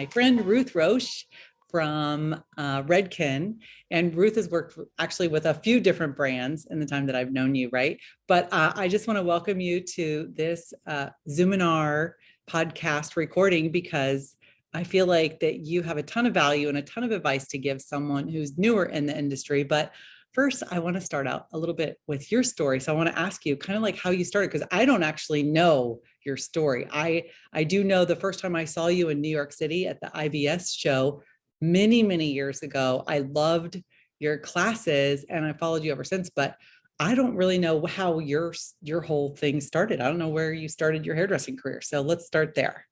my friend Ruth Roche from Redken. And Ruth has worked actually with a few different brands in the time that I've known you, right? But I just want to welcome you to this Zoominar podcast recording because I feel like that you have a ton of value and a ton of advice to give someone who's newer in the industry. But first, I want to start out a little bit with your story. So I want to ask you kind of like how you started, because I don't actually know your story. I do know the first time I saw you in New York City at the IBS show many years ago. I loved your classes and I followed you ever since, but I don't really know how your whole thing started. I don't know where you started your hairdressing career. So let's start there.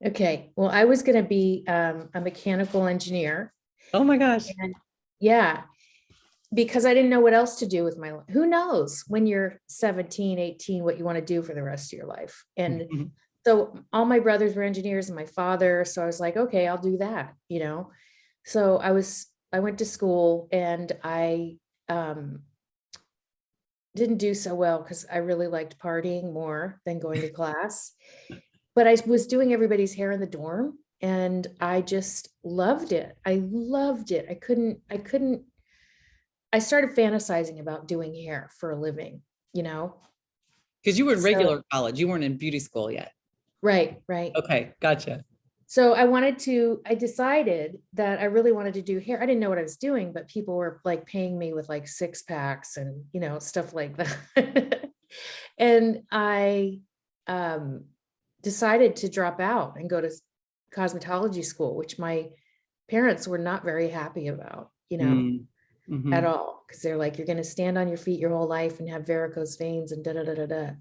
Okay. Well, I was going to be a mechanical engineer. Oh my gosh. And yeah, because I didn't know what else to do with my life. Who knows when you're 17, 18, what you want to do for the rest of your life. And so all my brothers were engineers and my father. So I was like, okay, I'll do that, you know? So I went to school and I didn't do so well because I really liked partying more than going to class. But I was doing everybody's hair in the dorm and I just loved it. I loved it. I started fantasizing about doing hair for a living, you know? Because you were in regular college. You weren't in beauty school yet. Right. Okay, gotcha. So I decided that I really wanted to do hair. I didn't know what I was doing, but people were like paying me with like 6-packs and, you know, stuff like that. And I decided to drop out and go to cosmetology school, which my parents were not very happy about, you know, at all. Because they're like, you're going to stand on your feet your whole life and have varicose veins and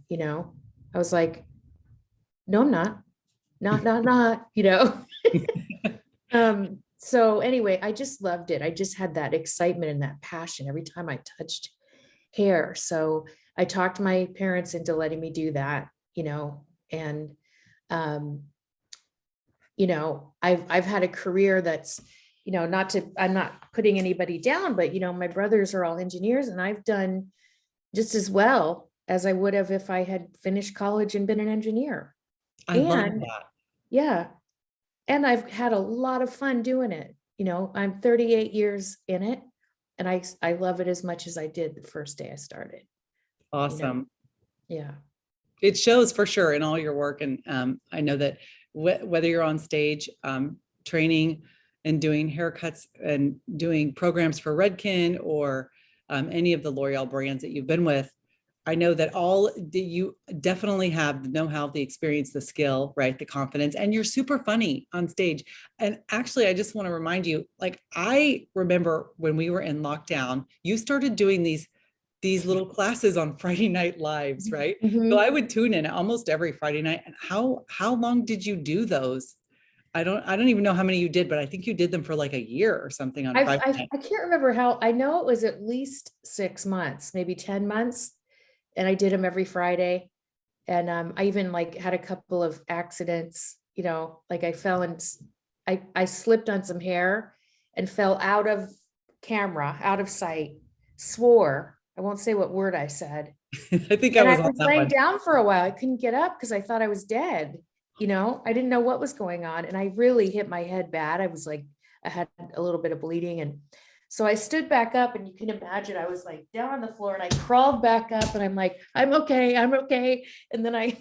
you know. I was like, no, I'm not, you know. So anyway, I just loved it. I just had that excitement and that passion every time I touched hair. So I talked my parents into letting me do that, you know, and you know, I've had a career that's, you know, I'm not putting anybody down, but, you know, my brothers are all engineers and I've done just as well as I would have if I had finished college and been an engineer. I love that. Yeah. And I've had a lot of fun doing it. You know, I'm 38 years in it and I love it as much as I did the first day I started. Awesome. You know? Yeah. It shows for sure in all your work. And I know that whether you're on stage training and doing haircuts and doing programs for Redken or any of the L'Oreal brands that you've been with, I know that you definitely have the know-how, the experience, the skill, right? The confidence, and you're super funny on stage. And actually, I just want to remind you, like, I remember when we were in lockdown, you started doing these little classes on Friday Night Lives, right? So I would tune in almost every Friday night. And how long did you do those? I don't even know how many you did, but I think you did them for like a year or something on Friday night. I can't remember how. I know it was at least 6 months, maybe 10 months. And I did them every Friday. And I even like had a couple of accidents, you know, like I fell and I slipped on some hair and fell out of camera, out of sight, swore. I won't say what word I said. I think I was laying down for a while. I couldn't get up because I thought I was dead. You know, I didn't know what was going on. And I really hit my head bad. I was like, I had a little bit of bleeding. And so I stood back up and you can imagine I was like down on the floor and I crawled back up and I'm like, I'm okay. And then I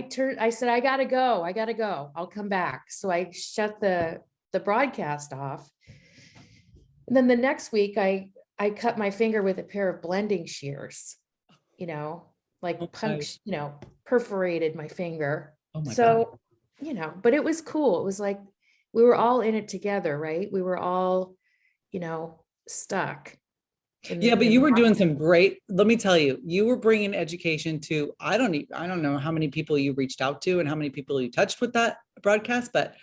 said, I gotta go. I'll come back. So I shut the broadcast off. And then the next week I cut my finger with a pair of blending shears, you know, like you know, perforated my finger. Oh my God. You know, but it was cool. It was like, we were all in it together, right? We were all, you know, stuck. Yeah, but you were doing some great, let me tell you, you were bringing education to, I don't know how many people you reached out to and how many people you touched with that broadcast, but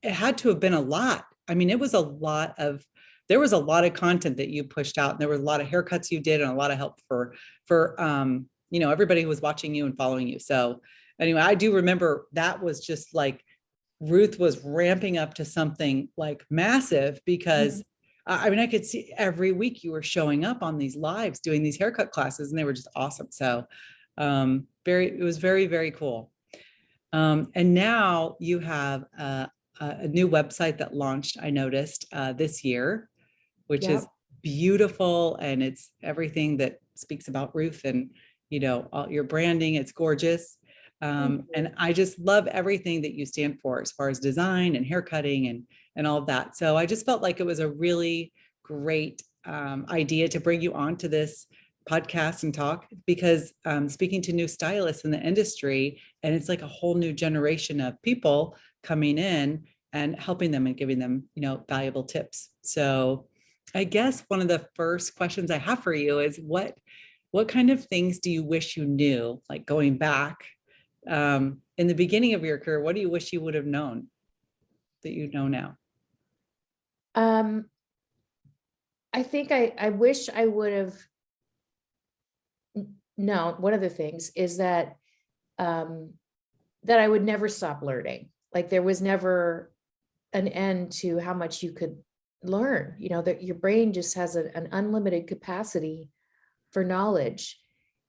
it had to have been a lot. I mean, there was a lot of content that you pushed out and there was a lot of haircuts you did and a lot of help for you know, everybody who was watching you and following you. So anyway, I do remember that was just like, Ruth was ramping up to something like massive because I mean, I could see every week you were showing up on these lives, doing these haircut classes, and they were just awesome. So it was very, very cool. And now you have a new website that launched, I noticed this year, which is Yep. beautiful. And it's everything that speaks about Ruth and, all your branding. It's gorgeous. Thank And you. I just love everything that you stand for as far as design and hair cutting and all of that. So I just felt like it was a really great idea to bring you on to this podcast and talk because speaking to new stylists in the industry, and it's like a whole new generation of people coming in and helping them and giving them, valuable tips. So I guess one of the first questions I have for you is what kind of things do you wish you knew, like going back in the beginning of your career? What do you wish you would have known that you know now? Um, I think I wish I would have known. One of the things is um, that I would never stop learning. Like there was never an end to how much you could learn, that your brain just has an unlimited capacity for knowledge,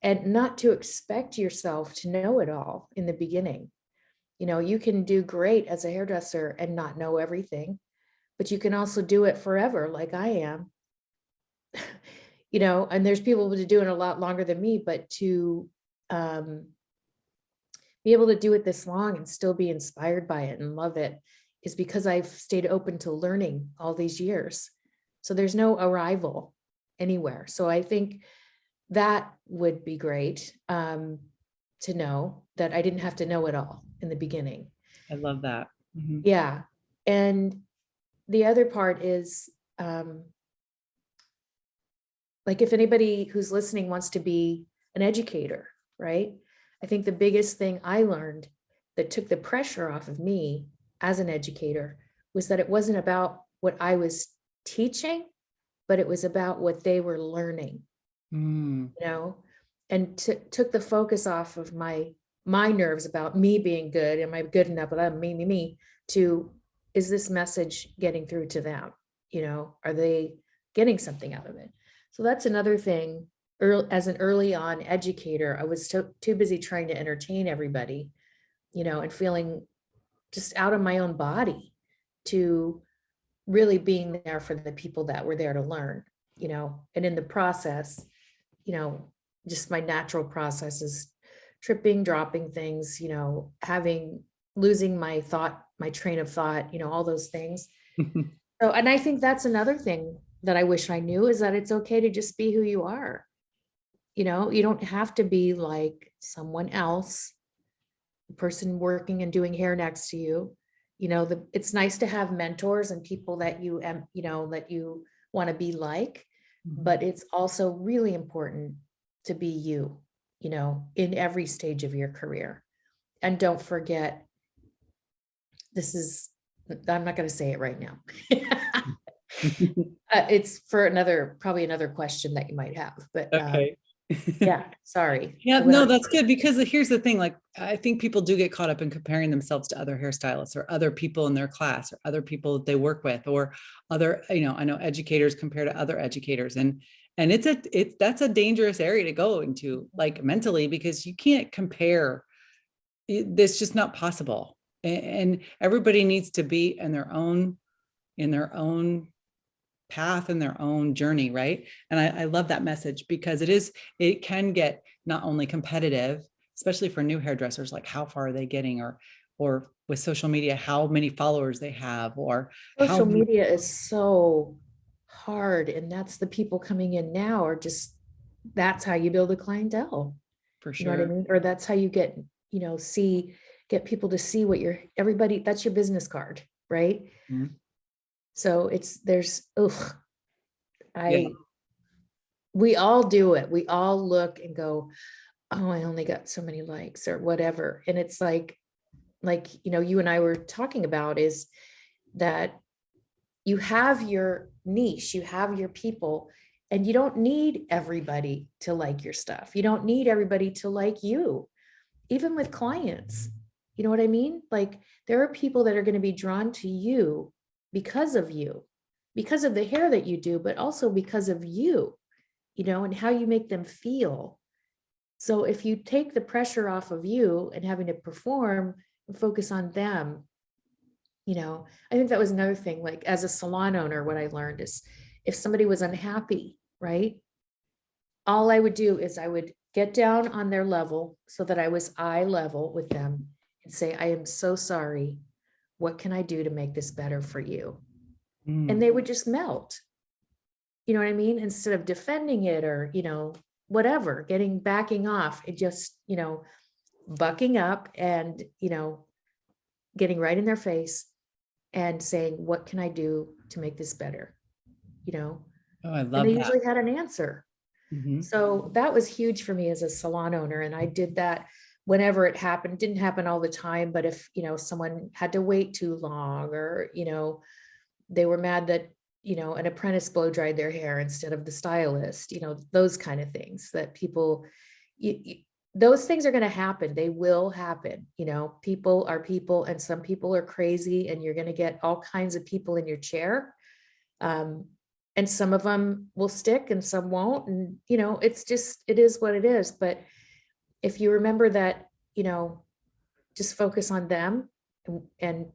and not to expect yourself to know it all in the beginning. You can do great as a hairdresser and not know everything, but you can also do it forever like I am. And there's people who are doing it a lot longer than me, but to um, be able to do it this long and still be inspired by it and love it is because I've stayed open to learning all these years. So there's no arrival anywhere. So I think that would be great, to know that I didn't have to know it all in the beginning. I love that. Mhm. Yeah. And the other part is, like if anybody who's listening wants to be an educator, right? I think the biggest thing I learned that took the pressure off of me as an educator was that it wasn't about what I was teaching, but it was about what they were learning, Mm, and took the focus off of my nerves about me being good. Am I good enough? But I'm me, to, is this message getting through to them? Are they getting something out of it? So that's another thing. As an early on educator, I was too busy trying to entertain everybody, and feeling just out of my own body to really being there for the people that were there to learn, and in the process, you know, just my natural processes, tripping, dropping things, losing my train of thought, all those things. So, and I think that's another thing that I wish I knew, is that it's okay to just be who you are. You don't have to be like someone else, the person working and doing hair next to you. It's nice to have mentors and people that that you want to be like, but it's also really important to be you, in every stage of your career. And don't forget, this is, I'm not going to say it right now. It's for probably another question that you might have, but okay. yeah, sorry. Yeah, I went no, on. that's good because here's the thing, like I think people do get caught up in comparing themselves to other hairstylists or other people in their class or other people that they work with or other, I know educators compare to other educators and that's a dangerous area to go into like mentally because you can't compare. It's just not possible. And everybody needs to be in their own path and their own journey, right? And I love that message because it can get not only competitive, especially for new hairdressers, like how far are they getting, or with social media, how many followers they have, or how Social media is so hard, and that's the people coming in now are just, that's how you build a clientele. for You know what I sure. mean? Or that's how you get people to see what everybody, that's your business card, right? Mhm. So Yeah. I, we all do it. We all look and go, oh, I only got so many likes or whatever. And it's like, you and I were talking about, is that you have your niche, you have your people, and you don't need everybody to like your stuff. You don't need everybody to like you, even with clients. You know what I mean? Like there are people that are going to be drawn to you, because of the hair that you do, but also because of you, and how you make them feel. So if you take the pressure off of you and having to perform, focus on them. I think that was another thing, like as a salon owner, what I learned is if somebody was unhappy, right? All I would do is I would get down on their level so that I was eye level with them and say, I am so sorry. What can I do to make this better for you? And they would just melt. You know what I mean? Instead of defending it or, whatever, backing off, it just, bucking up and, getting right in their face and saying, what can I do to make this better? Oh, I And love they that. usually had an answer. Mhm. So that was huge for me as a salon owner. And I did that whenever it happened. Didn't happen all the time, but if, someone had to wait too long or, they were mad that, an apprentice blow dried their hair instead of the stylist, those kind of things that people, those things are going to happen. They will happen. People are people and some people are crazy and you're going to get all kinds of people in your chair. And some of them will stick and some won't. And, it is what it is. But if you remember that, just focus on them and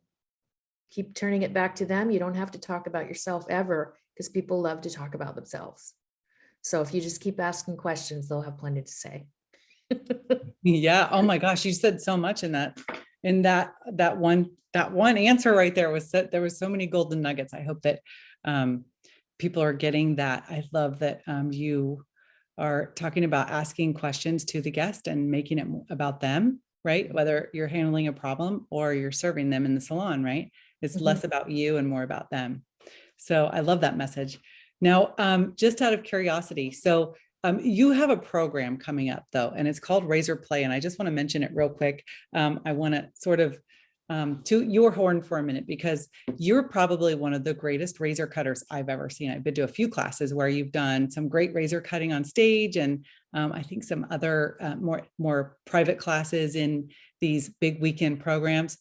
keep turning it back to them, you don't have to talk about yourself ever because people love to talk about themselves. So if you just keep asking questions, they'll have plenty to say. Yeah. Oh my gosh. You said so much in that one answer right there there was so many golden nuggets. I hope that people are getting that. I love that you are talking about asking questions to the guest and making it about them, right? Whether you're handling a problem or you're serving them in the salon, right? It's less about you and more about them. So I love that message. Now, just out of curiosity, so you have a program coming up though, and it's called Razor Play. And I just want to mention it real quick. I want to sort of toot your horn for a minute because you're probably one of the greatest razor cutters I've ever seen. I've been to a few classes where you've done some great razor cutting on stage, and I think some other more private classes in these big weekend programs.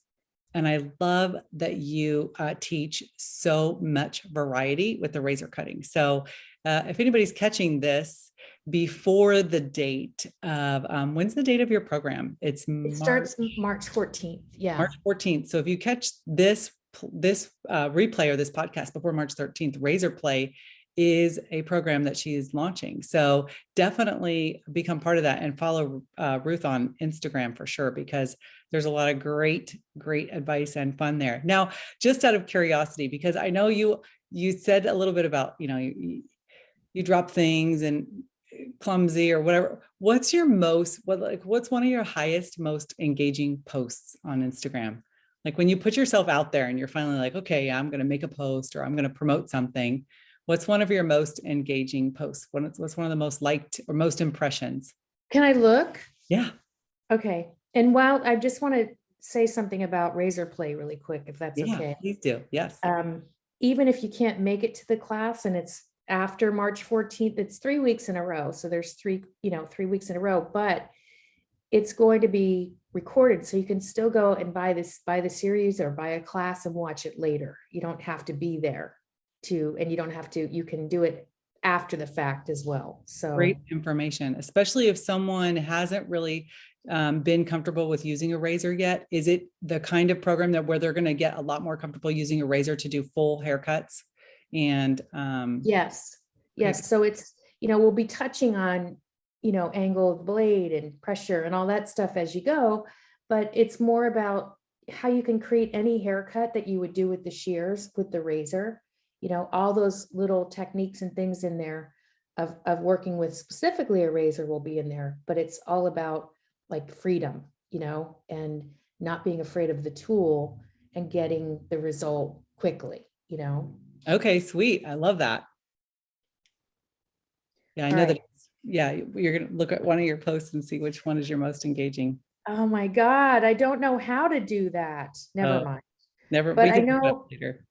And I love that you teach so much variety with the razor cutting. So if anybody's catching this before the date of, when's the date of your program? It starts March 14th. Yeah. March 14th. So if you catch this replay or this podcast before March 13th, Razor Play is a program that she is launching. So definitely become part of that and follow Ruth on Instagram for sure, because there's a lot of great advice and fun there. Now, just out of curiosity, because I know you said a little bit about, you drop things and clumsy or whatever. What's one of your highest, most engaging posts on Instagram? Like when you put yourself out there and you're finally like, okay, I'm going to make a post or I'm going to promote something. What's one of your most engaging posts? What's one of the most liked or most impressions? Can I look? Yeah. Okay. And while I just want to say something about Razor Play really quick, if that's okay. Please do. Yes. Even if you can't make it to the class and it's after March 14th, it's 3 weeks in a row. So there's 3 weeks in a row, but it's going to be recorded. So you can still go and buy the series or buy a class and watch it later. You don't have to be there and you can do it after the fact as well. So great information, especially if someone hasn't really been comfortable with using a razor yet. Is it the kind of program where they're going to get a lot more comfortable using a razor to do full haircuts? And yes. So it's, we'll be touching on, angle of the blade and pressure and all that stuff as you go, but it's more about how you can create any haircut that you would do with the shears, with the razor, all those little techniques and things in there of working with specifically a razor will be in there, but it's all about like freedom, and not being afraid of the tool and getting the result quickly, Okay, sweet. I love that. Yeah, I know that. Yeah, you're going to look at one of your posts and see which one is your most engaging. Oh my God, I don't know how to do that. Never mind. Never, but we I can know later.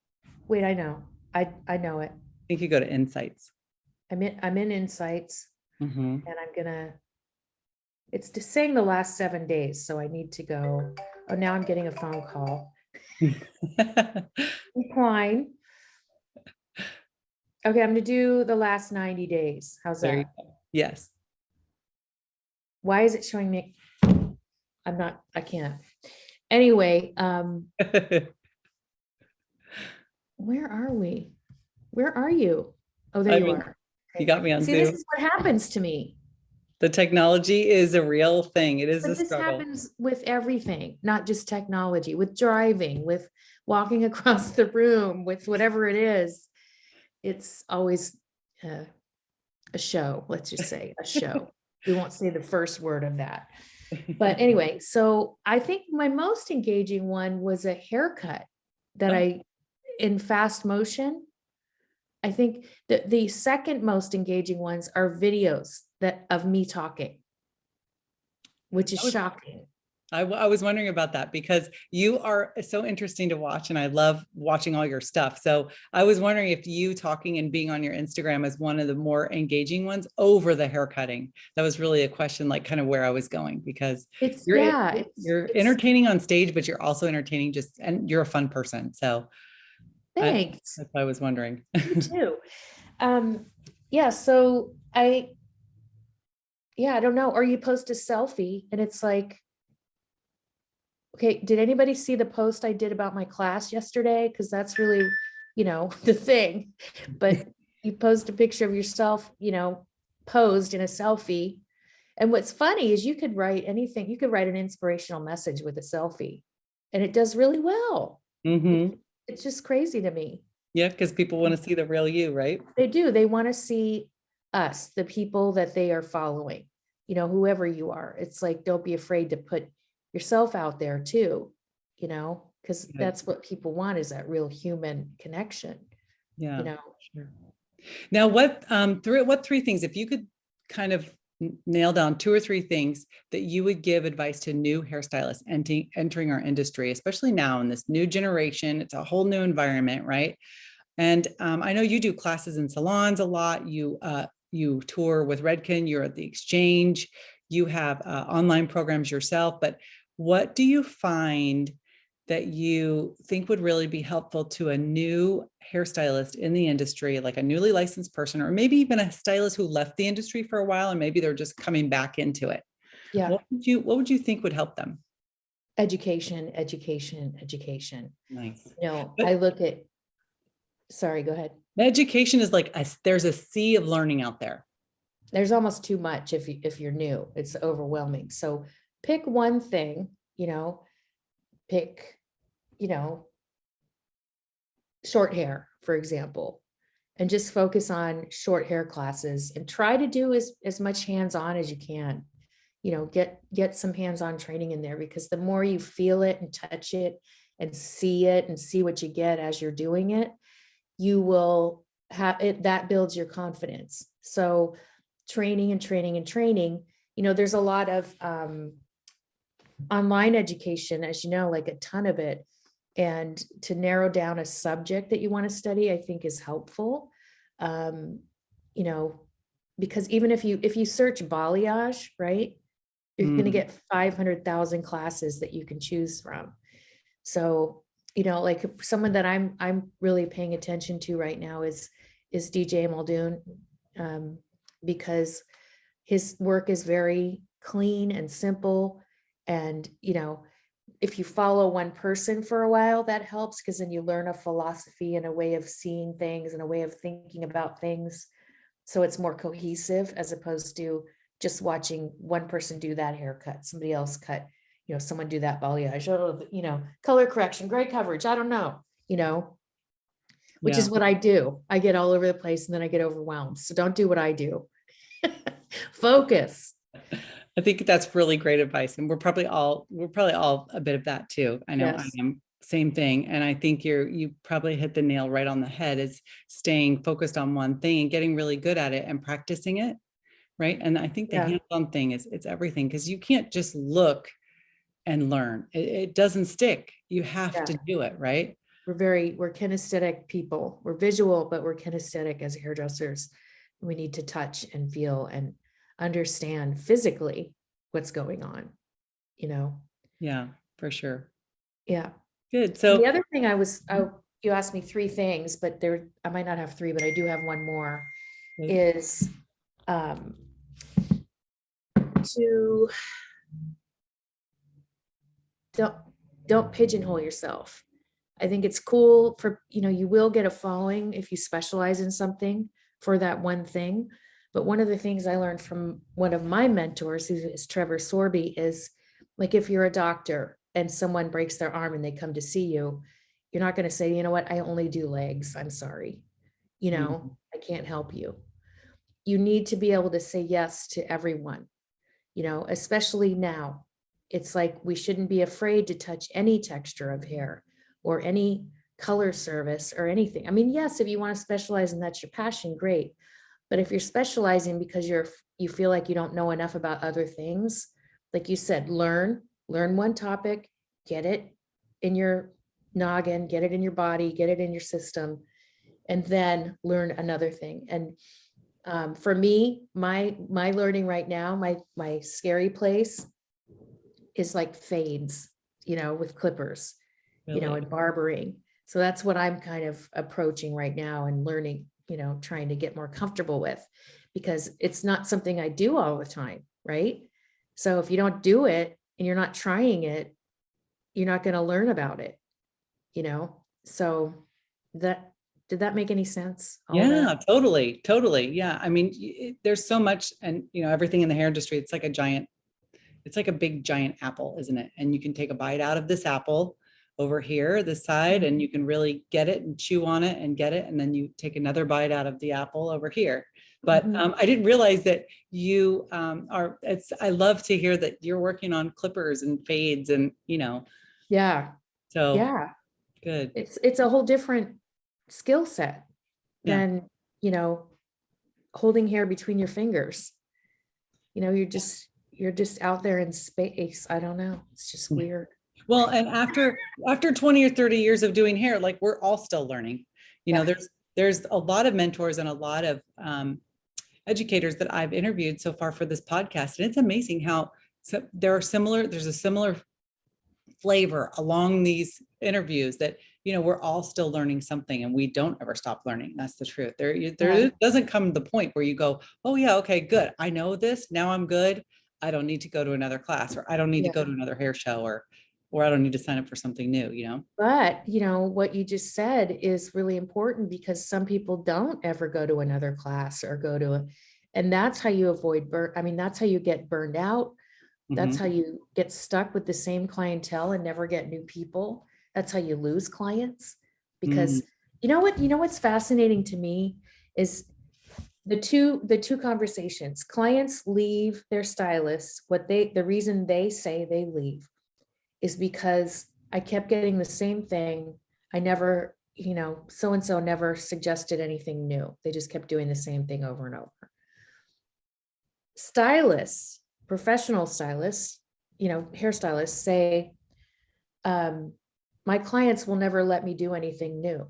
Wait, I know. I know it. I think you go to Insights. I'm in Insights, and it's just saying the last 7 days. So I need to go. Oh, now I'm getting a phone call. Decline. Okay, I'm going to do the last 90 days. How's that? Yes. Why is it showing me? I can't. Anyway, where are we? Where are you? Oh, there I you mean, are. you Okay. got me on See, this Zoom. is what happens to me. The technology is a real thing. It is a But this struggle. happens with everything, not just technology, with driving, with walking across the room, with whatever it is. It's always a show, let's just say a show. We won't say the first word of that. But anyway, so I think my most engaging one was a haircut that Oh, in fast motion. I think that the second most engaging ones are videos that of me talking, which is I was shocking. I was wondering about that because you are so interesting to watch and I love watching all your stuff. So I was wondering if you talking and being on your Instagram is one of the more engaging ones over the hair cutting. That was really a question, like kind of where I was going because It's you're yeah, you're it's entertaining on stage, but you're also entertaining just and you're a fun person. So thanks. that's what I was wondering. You too. Um, yeah, so I don't know. Or you post a selfie and it's like, okay, did anybody see the post I did about my class yesterday? Because that's really, the thing. But you post a picture of yourself, posed in a selfie. And what's funny is you could write anything, you could write an inspirational message with a selfie, and it does really well. Hmm. It's just crazy to me. Yeah, because people want to see the real you, right? They do. They want to see us, the people that they are following, whoever you are. It's like, don't be afraid to put yourself out there too, because Good. that's what people want, is that real human connection, you Yeah, know. sure. Now, what three things, if you could kind of nail down two or three things that you would give advice to new hairstylists entering our industry, especially now in this new generation, it's a whole new environment, right? And I know you do classes in salons a lot. You tour with Redken. You're at the Exchange. You have online programs yourself. But what do you find that you think would really be helpful to a new hairstylist in the industry, like a newly licensed person, or maybe even a stylist who left the industry for a while and maybe they're just coming back into it? Yeah. What would you think would help them? Education, education, education. Nice. I But look at, sorry, go ahead. education is like there's a sea of learning out there. There's almost too much if you're new. It's overwhelming. So pick one thing, pick, you know, short hair, for example, and just focus on short hair classes and try to do as much hands-on as you can. Get some hands-on training in there, because the more you feel it and touch it and see what you get as you're doing it, you will have it, that builds your confidence. So training and training and training, there's a lot of online education, as you know, like a ton of it. And to narrow down a subject that you want to study, I think is helpful. Um, you know, because even if you search balayage, right, you're going to Mm, get 500,000 classes that you can choose from. So, like someone that I'm really paying attention to right now is DJ Muldoon, because his work is very clean and simple. And, if you follow one person for a while, that helps, because then you learn a philosophy and a way of seeing things and a way of thinking about things. So it's more cohesive, as opposed to just watching one person do that haircut, somebody else cut, someone do that balayage, color correction, gray coverage, I don't know, which yeah. is what I do. I get all over the place and then I get overwhelmed. So don't do what I do. Focus. I think that's really great advice. And we're probably all a bit of that too. I know I Yes. am, same thing. And I think you probably hit the nail right on the head, is staying focused on one thing and getting really good at it and practicing it. Right. And I think the Yeah. hands-on thing is it's everything, because you can't just look and learn. It doesn't stick. You have Yeah. to do it, right? We're kinesthetic people. We're visual, but we're kinesthetic as hairdressers. We need to touch and feel and understand physically what's going on, you know? Yeah, for sure. Yeah. Good. And the So other thing you asked me three things, but I might not have three, but I do have one more, is um, to don't don't pigeonhole yourself. I think it's cool for, you will get a following if you specialize in something for that one thing. But one of the things I learned from one of my mentors, who is Trevor Sorby, is like, if you're a doctor and someone breaks their arm and they come to see you, you're not going to say, you know what, I only do legs. I'm sorry. Mhm. I can't help you. You need to be able to say yes to everyone, especially now. It's like we shouldn't be afraid to touch any texture of hair or any color service or anything. I mean, yes, if you want to specialize and that's your passion, great. But if you're specializing because you feel like you don't know enough about other things, like you said, learn one topic, get it in your noggin, get it in your body, get it in your system, and then learn another thing. And for me, my learning right now, my scary place is like fades, with clippers, Really? and barbering. So that's what I'm kind of approaching right now and learning, trying to get more comfortable with, because it's not something I do all the time, right? So if you don't do it and you're not trying it, you're not going to learn about it, So did that make any sense? All Yeah, that? totally. Totally. Yeah. I mean, there's so much, and everything in the hair industry, it's like a big giant apple, isn't it? And you can take a bite out of this apple over here, this side, and you can really get it and chew on it and get it. And then you take another bite out of the apple over here. But Mhm. I didn't realize that you I love to hear that you're working on clippers and fades and, Yeah. so Yeah. good. It's a whole different skill set Yeah. than, holding hair between your fingers. You're just out there in space. I don't know. It's just weird. Well, and after 20 or 30 years of doing hair, like we're all still learning. Yeah. There's a lot of mentors and a lot of educators that I've interviewed so far for this podcast, and it's amazing how there's a similar flavor along these interviews that we're all still learning something, and we don't ever stop learning. That's the truth. Yeah. Doesn't come to the point where you go, oh yeah, okay, good, I know this now, I'm good, I don't need to go to another class, or I don't need to go Yeah. to another hair show, or I don't need to sign up for something new. But, what you just said is really important, because some people don't ever go to another class or and that's how you avoid that's how you get burned out. That's Hmm. how you get stuck with the same clientele and never get new people. That's how you lose clients. Mm. Because what's fascinating to me is the two conversations. Clients leave their stylists. The reason they say they leave is because I kept getting the same thing. I never, so and so never suggested anything new. They just kept doing the same thing over and over. Stylists, professional stylists, hairstylists say, my clients will never let me do anything new.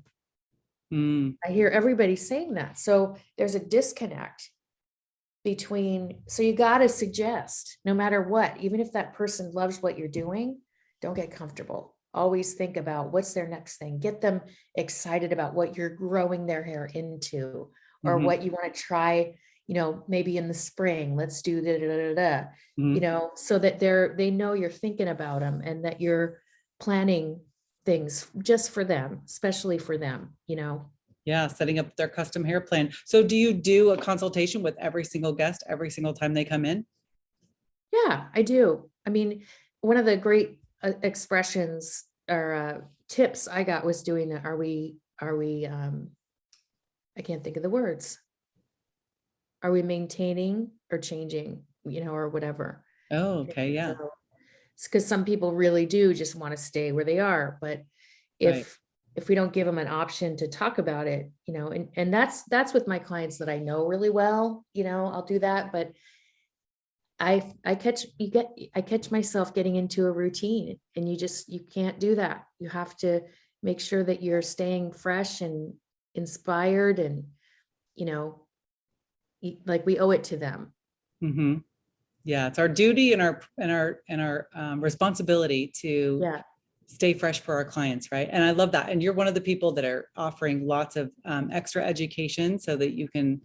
Mm. I hear everybody saying that. So there's a disconnect so you got to suggest, no matter what, even if that person loves what you're doing, don't get comfortable. Always think about what's their next thing. Get them excited about what you're growing their hair into, or Hmm. what you want to try, maybe in the spring. Let's do da da da da, Hmm. so that they know you're thinking about them and that you're planning things just for them, especially for them. Yeah, setting up their custom hair plan. So do you do a consultation with every single guest every single time they come in? Yeah, I do. I mean, one of the great expressions or tips I got was doing that. I can't think of the words. Are we maintaining or changing, or whatever? Oh, okay. Yeah. So it's because some people really do just want to stay where they are. But Right. if we don't give them an option to talk about it, and that's with my clients that I know really well, I'll do that. But I catch myself getting into a routine, and you can't do that. You have to make sure that you're staying fresh and inspired, and you know like we owe it to them. Hmm. Yeah, it's our duty and our responsibility to Yeah. stay fresh for our clients, right? And I love that. And you're one of the people that are offering lots of extra education so that you can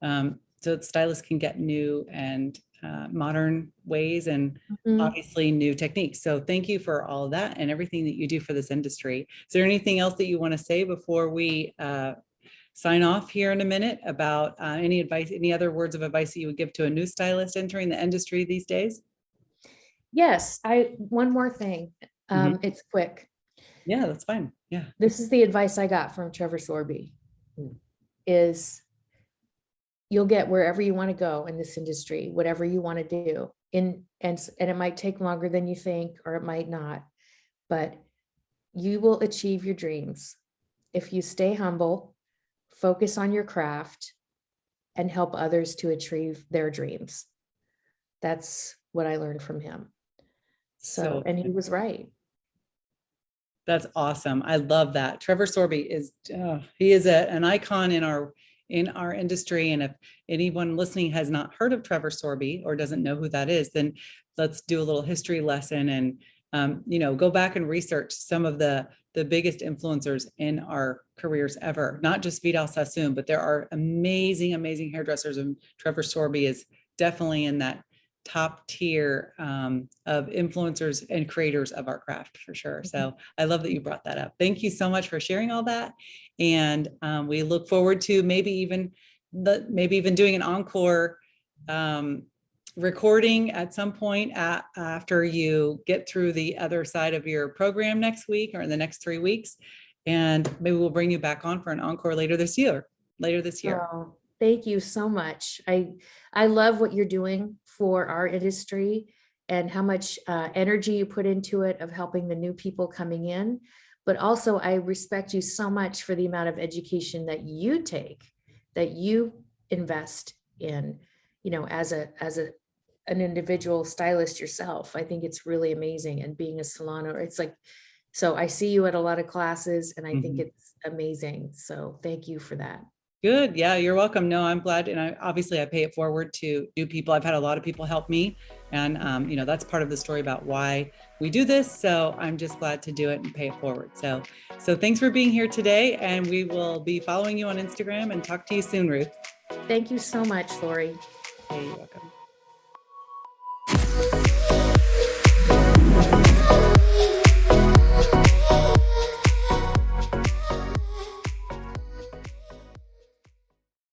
so that stylists can get new and modern ways and Mhm. obviously new techniques. So thank you for all of that and everything that you do for this industry. Is there anything else that you want to say before we sign off here in a minute about any advice, any other words of advice that you would give to a new stylist entering the industry these days? Yes, one more thing. Mhm. It's quick. Yeah, that's fine. Yeah. This is the advice I got from Trevor Sorby, is you'll get wherever you want to go in this industry, whatever you want to do. And it might take longer than you think, or it might not, but you will achieve your dreams if you stay humble, focus on your craft, and help others to achieve their dreams. That's what I learned from him. So, So and he was right. that's awesome. I love that. Trevor Sorby is he is an icon in our industry. And if anyone listening has not heard of Trevor Sorby or doesn't know who that is, then let's do a little history lesson and go back and research some of the biggest influencers in our careers ever. Not just Vidal Sassoon, but there are amazing, amazing hairdressers, and Trevor Sorby is definitely in that top tier of influencers and creators of our craft for sure. So I love that you brought that up. Thank you so much for sharing all that. And we look forward to maybe even doing an encore recording at some point after you get through the other side of your program next week or in the next 3 weeks. And maybe we'll bring you back on for an encore later this year. Oh, thank you so much. I love what you're doing for our industry and how much energy you put into it of helping the new people coming in. But also I respect you so much for the amount of education that you take, that you invest in, as an individual stylist yourself. I think it's really amazing. And being a salon owner, it's like, so I see you at a lot of classes and I think it's amazing. So thank you for that. Good. Yeah, you're welcome. No, I'm glad. And obviously I pay it forward to new people. I've had a lot of people help me. And, that's part of the story about why we do this. So I'm just glad to do it and pay it forward. So thanks for being here today. And we will be following you on Instagram and talk to you soon, Ruth. Thank you so much, Lori. Hey, you're welcome.